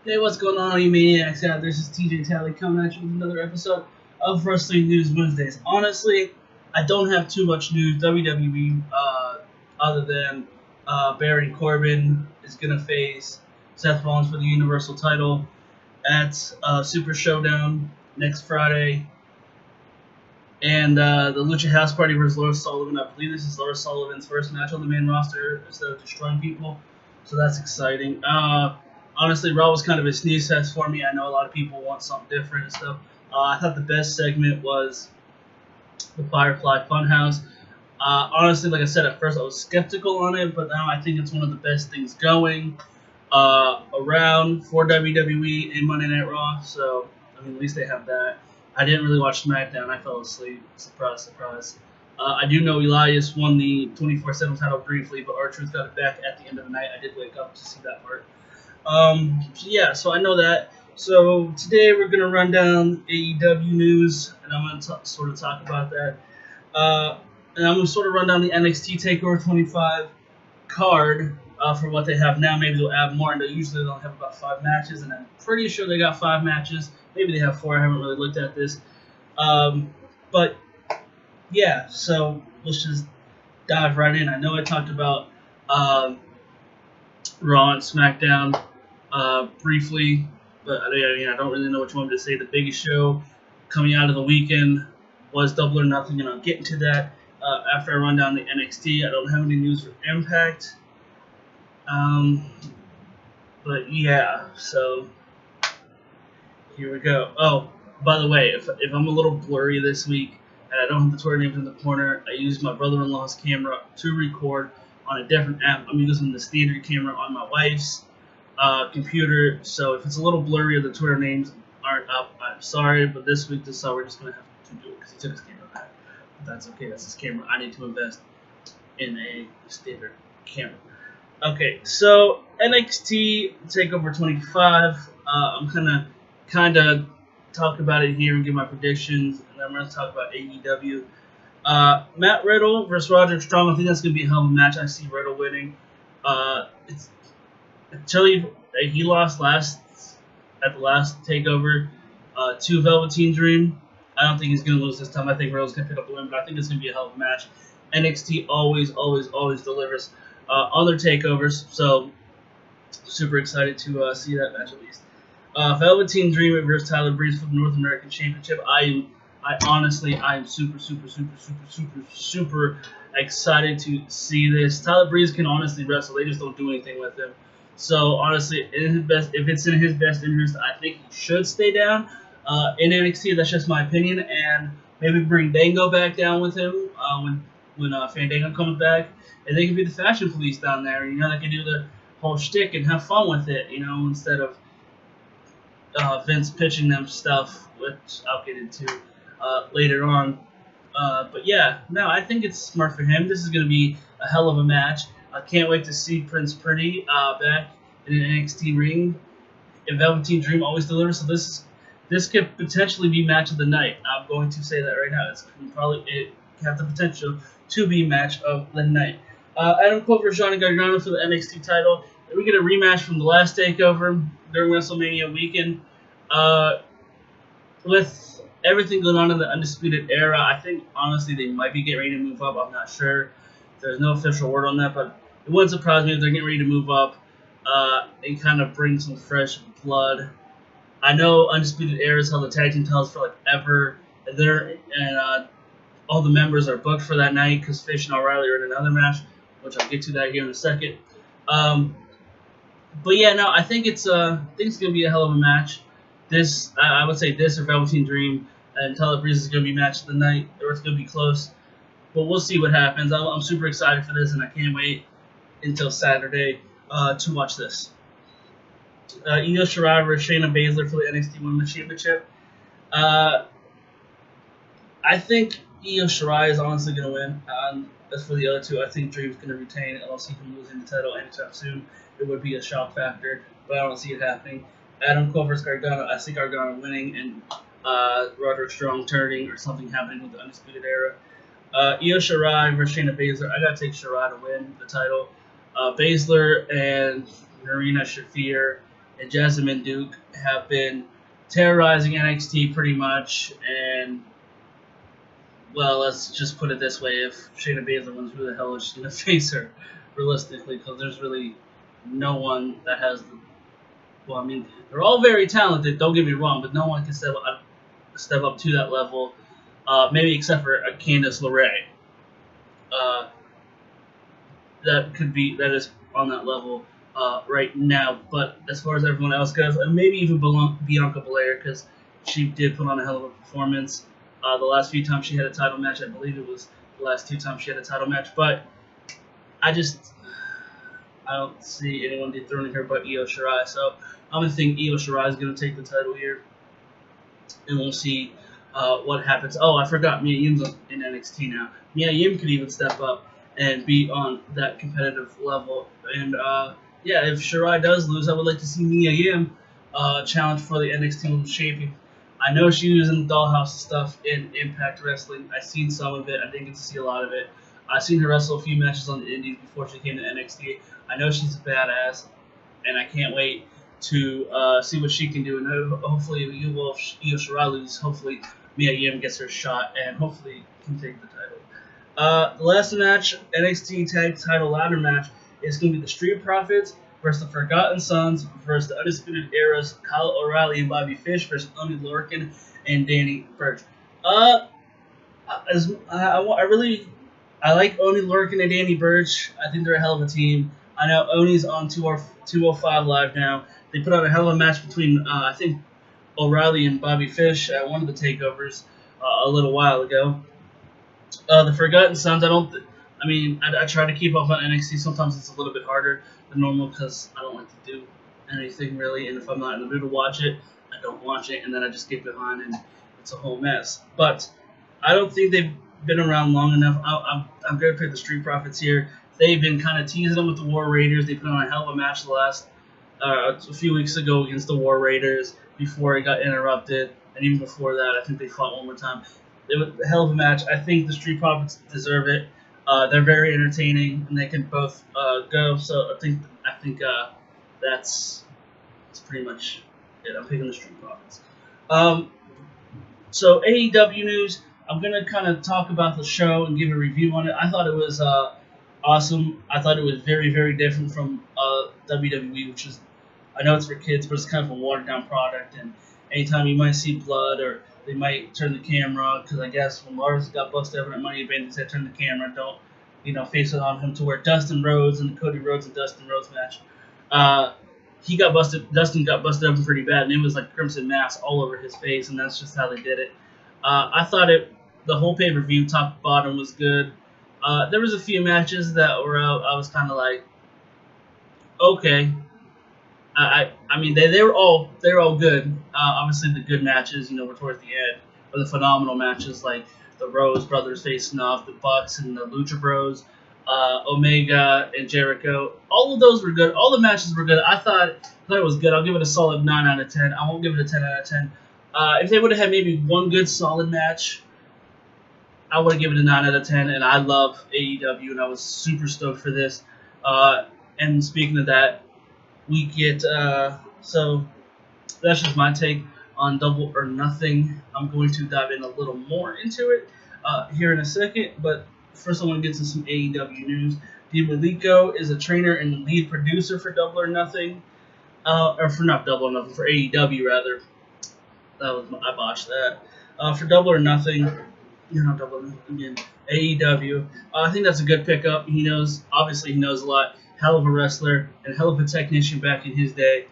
Hey, what's going on, you maniacs out there? This is TJ Tally coming at you with another episode of Wrestling News Wednesdays. Honestly, I don't have too much news. WWE, other than Baron Corbin is going to face Seth Rollins for the Universal title at Super Showdown next Friday. And the Lucha House Party versus Lars Sullivan. I believe this is Lars Sullivan's first match on the main roster instead of destroying people. So that's exciting. Honestly, Raw was kind of a sneeze fest for me. I know a lot of people want something different and stuff. I thought the best segment was the Firefly Funhouse. Honestly, like I said at first, I was skeptical on it, but now I think it's one of the best things going around for WWE in Monday Night Raw. So, I mean, at least they have that. I didn't really watch SmackDown. I fell asleep. Surprise, surprise. I do know Elias won the 24/7 title briefly, but R-Truth got it back at the end of the night. I did wake up to see that part. So I know that. So today we're going to run down AEW news, and I'm going to sort of talk about that. And I'm going to sort of run down the NXT TakeOver 25 card for what they have now. Maybe they'll add more, and they usually don't have about 5 matches, and I'm pretty sure they got 5 matches. Maybe they have 4. I haven't really looked at this. But, yeah, so let's just dive right in. I know I talked about Raw and SmackDown briefly, but I don't really know which one to say. The biggest show coming out of the weekend was Double or Nothing, and I'll get into that after I run down the NXT. I don't have any news for Impact. But yeah, so here we go. Oh, by the way, if I'm a little blurry this week and I don't have the Twitter names in the corner, I used my brother-in-law's camera to record on a different app. I'm using the standard camera on my wife's computer, so if it's a little blurry or the Twitter names aren't up, I'm sorry, but this week, this we're just going to have to do it because he took his camera back. But that's okay, that's his camera. I need to invest in a standard camera. Okay, so NXT TakeOver 25, I'm going to kind of talk about it here and give my predictions, and then I'm going to talk about AEW. Matt Riddle versus Roderick Strong, I think that's going to be a hell of a match. I see Riddle winning. Until he lost at the last TakeOver to Velveteen Dream. I don't think he's going to lose this time. I think Riddle's going to pick up the win, but I think it's going to be a hell of a match. NXT always delivers on their takeovers, so super excited to see that match at least. Velveteen Dream versus Tyler Breeze for the North American Championship. I am super excited to see this. Tyler Breeze can honestly wrestle. They just don't do anything with him. So honestly, if it's in his best interest, I think he should stay down in NXT. That's just my opinion, and maybe bring Dango back down with him when Fandango comes back, and they can be the fashion police down there. You know, they can do the whole shtick and have fun with it. You know, instead of Vince pitching them stuff, which I'll get into later on. But yeah, no, I think it's smart for him. This is going to be a hell of a match. I can't wait to see Prince Pretty back in an NXT ring. And Velveteen Dream always delivers, so this could potentially be match of the night. I'm going to say that right now. It have the potential to be match of the night. Adam Cole versus Johnny Gargano for the NXT title. We get a rematch from the last TakeOver during WrestleMania weekend. With everything going on in the Undisputed Era, I think, honestly, they might be getting ready to move up. I'm not sure. There's no official word on that, but it wouldn't surprise me if they're getting ready to move up and kind of bring some fresh blood. I know Undisputed Era has held the tag team titles for like ever, and all the members are booked for that night because Fish and O'Reilly are in another match, which I'll get to that here in a second. But yeah, no, I think it's going to be a hell of a match. I would say this or Velveteen Dream and Tyler Breeze is going to be match of the night, or it's going to be close. But we'll see what happens. I'm super excited for this, and I can't wait until Saturday to watch this. Io Shirai versus Shayna Baszler for the NXT Women's Championship. I think Io Shirai is honestly going to win. As for the other two, I think Dream's going to retain. I don't see him losing the title anytime soon. It would be a shock factor, but I don't see it happening. Adam Cole versus Gargano. I see Gargano winning and Roderick Strong turning or something happening with the Undisputed Era. Io Shirai versus Shayna Baszler. I gotta take Shirai to win the title. Baszler and Marina Shafir and Jessamyn Duke have been terrorizing NXT pretty much. And, well, let's just put it this way. If Shayna Baszler wins, who the hell is she going to face her, realistically? Because there's really no one that has the... Well, I mean, they're all very talented, don't get me wrong, but no one can step up to that level, maybe except for Candice LeRae. That is on that level right now. But as far as everyone else goes, and maybe even Bianca Belair, because she did put on a hell of a performance. The last few times she had a title match, I believe it was the last 2 times she had a title match, but I don't see anyone dethroning her but Io Shirai. So I'm going to think Io Shirai is going to take the title here, and we'll see what happens. Oh, I forgot Mia Yim's in NXT now. Mia Yim could even step up and be on that competitive level. And yeah, if Shirai does lose, I would like to see Mia Yim challenge for the NXT Women's Champion. I know she was in the Dollhouse stuff in Impact Wrestling. I've seen some of it. I didn't get to see a lot of it. I've seen her wrestle a few matches on the Indies before she came to NXT. I know she's a badass, and I can't wait to see what she can do. And hopefully, if Io Shirai loses, hopefully Mia Yim gets her shot and hopefully can take the title. The last match, NXT Tag Title Ladder match, is going to be the Street Profits versus the Forgotten Sons versus the Undisputed Era's Kyle O'Reilly and Bobby Fish versus Oney Lorcan and Danny Burch. I like Oney Lorcan and Danny Burch. I think they're a hell of a team. I know Oney's on 205 Live now. They put on a hell of a match between, I think, O'Reilly and Bobby Fish at one of the takeovers a little while ago. The Forgotten Sons, I try to keep up on NXT. Sometimes it's a little bit harder than normal because I don't like to do anything really. And if I'm not in the mood to watch it, I don't watch it. And then I just get behind and it's a whole mess. But I don't think they've been around long enough. I'm going to pick the Street Profits here. They've been kind of teasing them with the War Raiders. They put on a hell of a match a few weeks ago against the War Raiders before it got interrupted. And even before that, I think they fought one more time. It was a hell of a match. I think the Street Profits deserve it. They're very entertaining, and they can both go. So I think that's pretty much it. I'm picking the Street Profits. So AEW news. I'm gonna kind of talk about the show and give a review on it. I thought it was awesome. I thought it was very, very different from WWE, which is, I know it's for kids, but it's kind of a watered down product. And anytime you might see blood or they might turn the camera, because I guess when Lars got busted up at Money in the Bank, they said turn the camera, don't face it on him, to where Dustin Rhodes and the Cody Rhodes and Dustin Rhodes match, Dustin got busted up pretty bad, and it was like crimson mass all over his face, and that's just how they did it. I thought the whole pay-per-view, top to bottom, was good. There was a few matches that were out. I was kind of like, okay. I mean, they were all good. Obviously, the good matches, were towards the end, or the phenomenal matches like the Rose brothers facing off, the Bucks and the Lucha Bros, Omega and Jericho. All of those were good. All the matches were good. I thought it was good. I'll give it a solid 9 out of 10. I won't give it a 10 out of 10. If they would have had maybe one good solid match, I would have given it a 9 out of 10. And I love AEW, and I was super stoked for this. And speaking of that, we get so that's just my take on Double or Nothing. I'm going to dive in a little more into it here in a second, but first I want to get to some AEW news. Dean Malenko is a trainer and lead producer for Double or Nothing, or for not Double or Nothing, for AEW rather. I botched that. For Double or Nothing, Double or Nothing again, AEW. I think that's a good pickup. Obviously he knows a lot. Hell of a wrestler and hell of a technician back in his day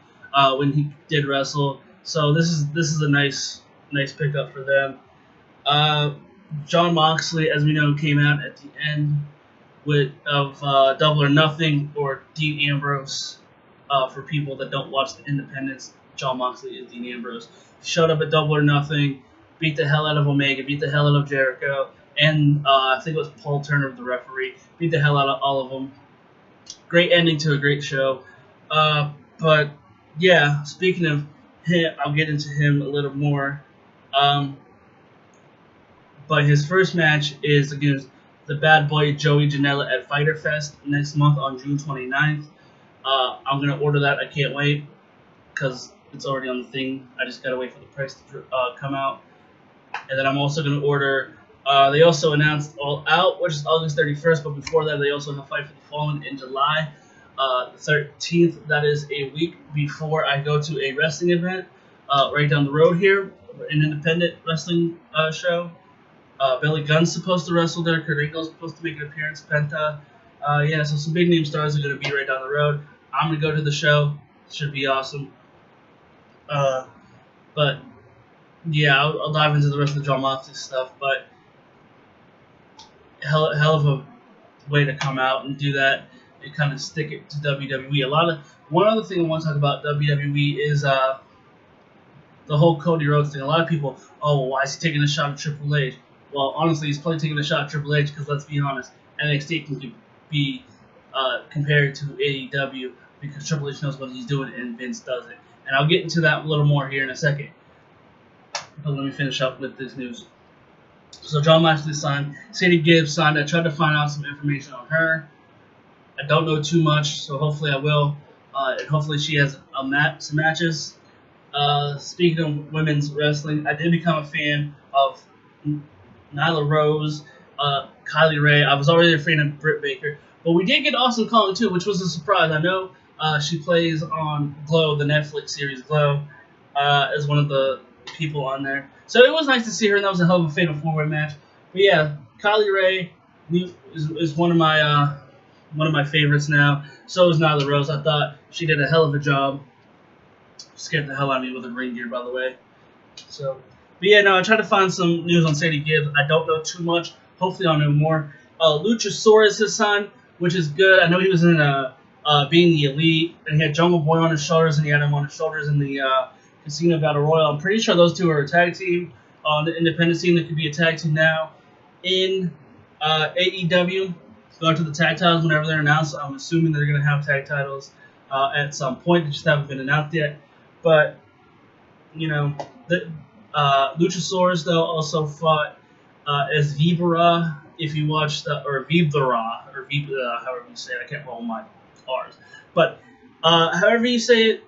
when he did wrestle. So this is a nice pickup for them. Jon Moxley, as we know, came out at the end of Double or Nothing, or Dean Ambrose. For people that don't watch the Independents, Jon Moxley is Dean Ambrose. Showed up at Double or Nothing, beat the hell out of Omega, beat the hell out of Jericho, and I think it was Paul Turner, the referee, beat the hell out of all of them. Great ending to a great show. But yeah, speaking of him, I'll get into him a little more. But his first match is against the bad boy Joey Janela at Fyter Fest next month on June 29th. I'm going to order that. I can't wait. because it's already on the thing. I just gotta wait for the price to come out. And then I'm also gonna order. They also announced All Out, which is August 31st. But before that, they also have Fight for the Fallen in July, the 13th. That is a week before I go to a wrestling event right down the road here, an independent wrestling show. Billy Gunn's supposed to wrestle there. Kurt Angle's supposed to make an appearance. Penta. Yeah, so some big name stars are going to be right down the road. I'm going to go to the show. Should be awesome. But, yeah, I'll dive into the rest of the Jon Moxley stuff. But, hell of a way to come out and do that and kind of stick it to WWE. One other thing I want to talk about WWE is the whole Cody Rhodes thing. A lot of people, oh, well, why is he taking a shot at Triple H? Well, honestly, he's probably taking a shot at Triple H because, let's be honest, NXT can be compared to AEW because Triple H knows what he's doing and Vince doesn't. And I'll get into that a little more here in a second. But let me finish up with this news. So Jon Moxley signed. Sadie Gibbs signed. I tried to find out some information on her. I don't know too much, so hopefully I will. And hopefully she has some matches. Speaking of women's wrestling, I did become a fan of Nyla Rose, Kylie Ray. I was already a fan of Britt Baker. But we did get Awesome Kong too, which was a surprise. I know she plays on Glow, the Netflix series Glow, as one of the people on there. So it was nice to see her, and that was a hell of a Fatal 4-Way match. But yeah, Kylie Ray is one of my favorites now. So is Nyla Rose. I thought she did a hell of a job. Scared the hell out of me with her ring gear, by the way. So, but yeah, no, I tried to find some news on Sadie Gibbs. I don't know too much. Hopefully I'll know more. Luchasaurus, his son, which is good. I know he was in Being the Elite, and he had Jungle Boy on his shoulders, and he had him on his shoulders in the Casino Battle Royal. I'm pretty sure those two are a tag team on the independent scene. That could be a tag team now in AEW. Going to the tag titles whenever they're announced. I'm assuming they're going to have tag titles at some point. They just haven't been announced yet. But, you know, Luchasaurus, though, also fought as Vibra. If you watch or Vibra, however you say it. I can't roll my R's. But however you say it,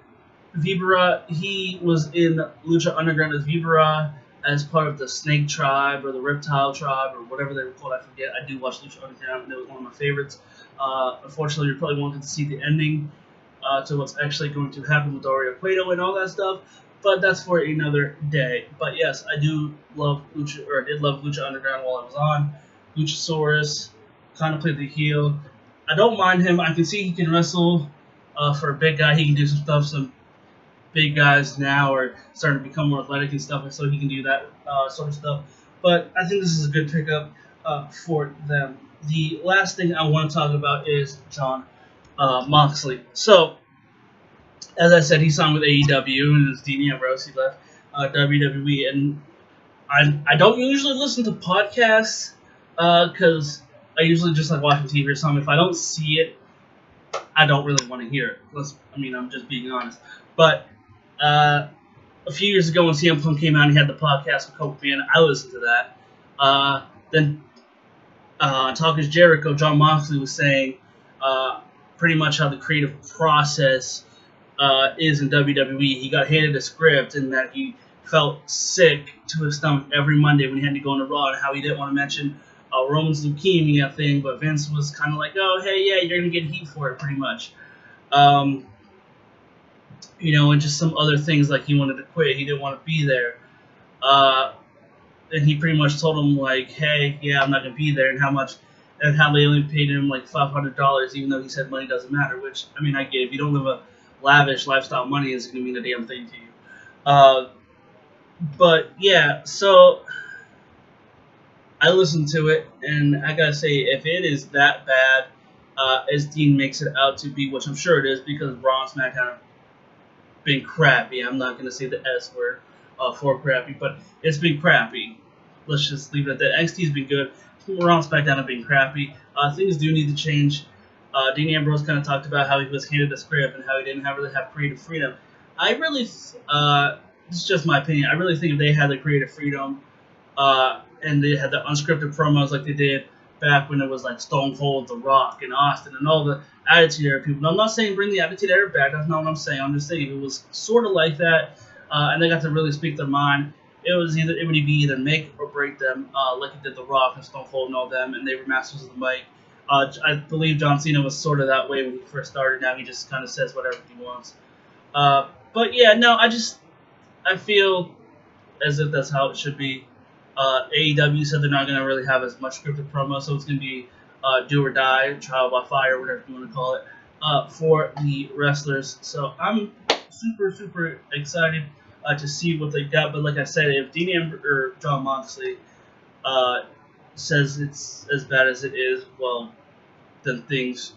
Vibra, he was in Lucha Underground as Vibra as part of the Snake Tribe or the Reptile Tribe or whatever they were called. I forget. I do watch Lucha Underground, and it was one of my favorites. Unfortunately, you probably won't get to see the ending to what's actually going to happen with Dario Cueto and all that stuff, but that's for another day. But yes, I do love Lucha, or did love Lucha Underground while I was on. Luchasaurus kind of played the heel. I don't mind him. I can see he can wrestle for a big guy. He can do some stuff. Some big guys now are starting to become more athletic and stuff, and so he can do that sort of stuff. But I think this is a good pickup for them. The last thing I want to talk about is Jon Moxley. So, as I said, he signed with AEW, and it's Dean Ambrose. He left WWE, and I don't usually listen to podcasts because I usually just like watching TV or something. If I don't see it, I don't really want to hear it. I'm just being honest. But a few years ago when CM Punk came out and he had the podcast with Coke Man, I listened to that. Then Talk is Jericho, Jon Moxley was saying pretty much how the creative process is in WWE. He got handed a script and that he felt sick to his stomach every Monday when he had to go on the Raw, and how he didn't want to mention Roman's leukemia thing, but Vince was kind of like, oh, hey, yeah, you're going to get heat for it, pretty much. And just some other things, like he wanted to quit. He didn't want to be there. And he pretty much told him, like, hey, yeah, I'm not going to be there, and how they only paid him, like, $500, even though he said money doesn't matter, which, I get. If you don't live a lavish lifestyle, money isn't going to mean a damn thing to you. But, yeah, so I listened to it, and I gotta say, if it is that bad as Dean makes it out to be, which I'm sure it is, because Raw and SmackDown have been crappy. I'm not gonna say the S word for crappy, but it's been crappy. Let's just leave it at that. NXT's been good. Raw and SmackDown have been crappy. Things do need to change. Dean Ambrose kind of talked about how he was handed a script and how he didn't really have creative freedom. I really, this is just my opinion, I really think if they had the creative freedom and they had the unscripted promos like they did back when it was like Stone Cold, The Rock, and Austin, and all the Attitude Era people. Now, I'm not saying bring the Attitude Era back. That's not what I'm saying. I'm just saying it was sort of like that, and they got to really speak their mind. It would be either make or break them, like it did The Rock and Stone Cold and all them, and they were masters of the mic. I believe John Cena was sort of that way when he first started. Now he just kind of says whatever he wants. But yeah, no, I feel as if that's how it should be. AEW said they're not going to really have as much scripted promo, so it's going to be do or die, trial by fire, whatever you want to call it, for the wrestlers. So I'm super, super excited to see what they got. But like I said, if Dean Ambrose or Jon Moxley says it's as bad as it is, well, then things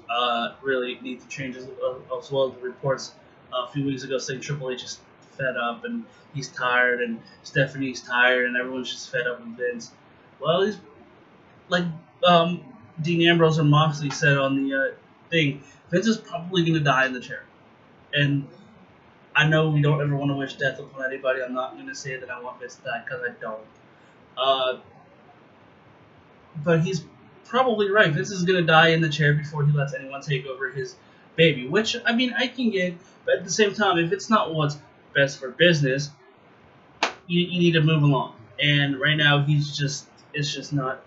really need to change as well. The reports a few weeks ago saying Triple H is fed up and he's tired and Stephanie's tired and everyone's just fed up with Vince. Well, he's like Dean Ambrose or Moxley said on the thing, Vince is probably going to die in the chair. And I know we don't ever want to wish death upon anybody. I'm not going to say that I want Vince to die because I don't. But he's probably right. Vince is going to die in the chair before he lets anyone take over his baby. Which, I mean, I can get. But at the same time, if it's not what's best for business, you need to move along. And right now, it's just not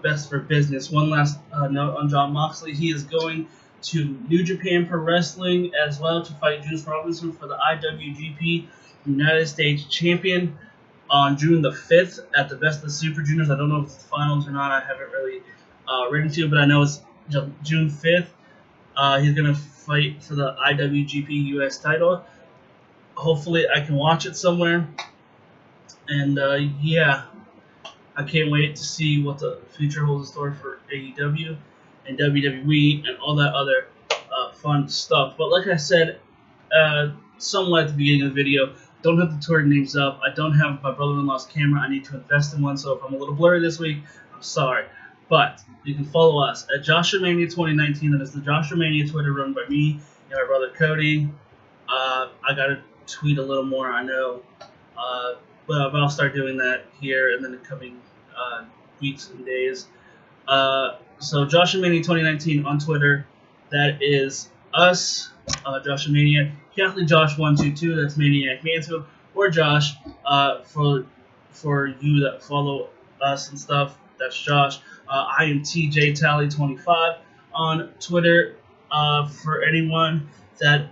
best for business. One last note on Jon Moxley. He is going to New Japan Pro Wrestling as well to fight Juice Robinson for the IWGP United States Champion on June the 5th at the Best of the Super Juniors. I don't know if it's the finals or not. I haven't really written to it, but I know it's June 5th. He's going to fight for the IWGP US title. Hopefully I can watch it somewhere. And yeah, I can't wait to see what the future holds in store for AEW and WWE and all that other fun stuff. But like I said, somewhat at the beginning of the video, don't have the Twitter names up. I don't have my brother-in-law's camera. I need to invest in one, so if I'm a little blurry this week, I'm sorry. But you can follow us at JoshuaMania2019. That is the Joshua Mania Twitter run by me and my brother Cody. I got to tweet a little more, I know. But I'll start doing that here in the coming weeks and days. So Joshua Mania 2019 on Twitter. That is us, Joshua Mania. Catholic Josh 122. That's Maniac Mansfield or Josh. For you that follow us and stuff, that's Josh. I am TJ Tally 25 on Twitter. For anyone that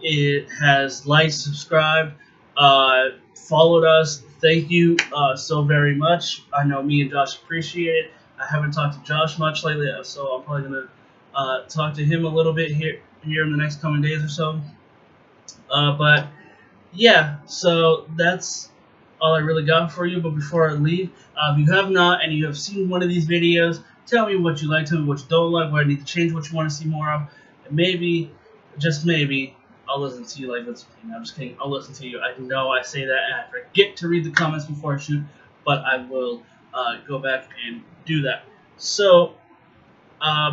has liked, subscribed, followed us, thank you so very much. I know me and Josh appreciate it. I haven't talked to Josh much lately, so I'm probably going to talk to him a little bit here in the next coming days or so. But yeah, so that's all I really got for you. But before I leave, if you have not and you have seen one of these videos, tell me what you like, tell me what you don't like, what I need to change, what you want to see more of. And maybe, just maybe, I'll listen to you like this. I'm just kidding. I'll listen to you. I know I say that and I forget to read the comments before I shoot, but I will go back and do that. So,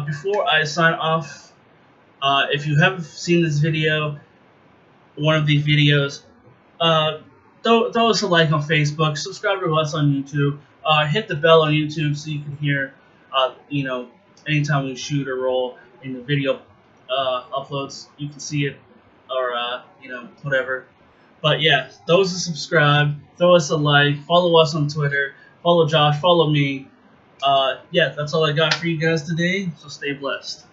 before I sign off, if you haven't seen this video, one of these videos, throw us a like on Facebook, subscribe to us on YouTube, hit the bell on YouTube so you can hear, anytime we shoot or roll in the video uploads, you can see it, or, whatever. But yeah, throw us a subscribe, throw us a like, follow us on Twitter, follow Josh, follow me. Yeah, that's all I got for you guys today, so stay blessed.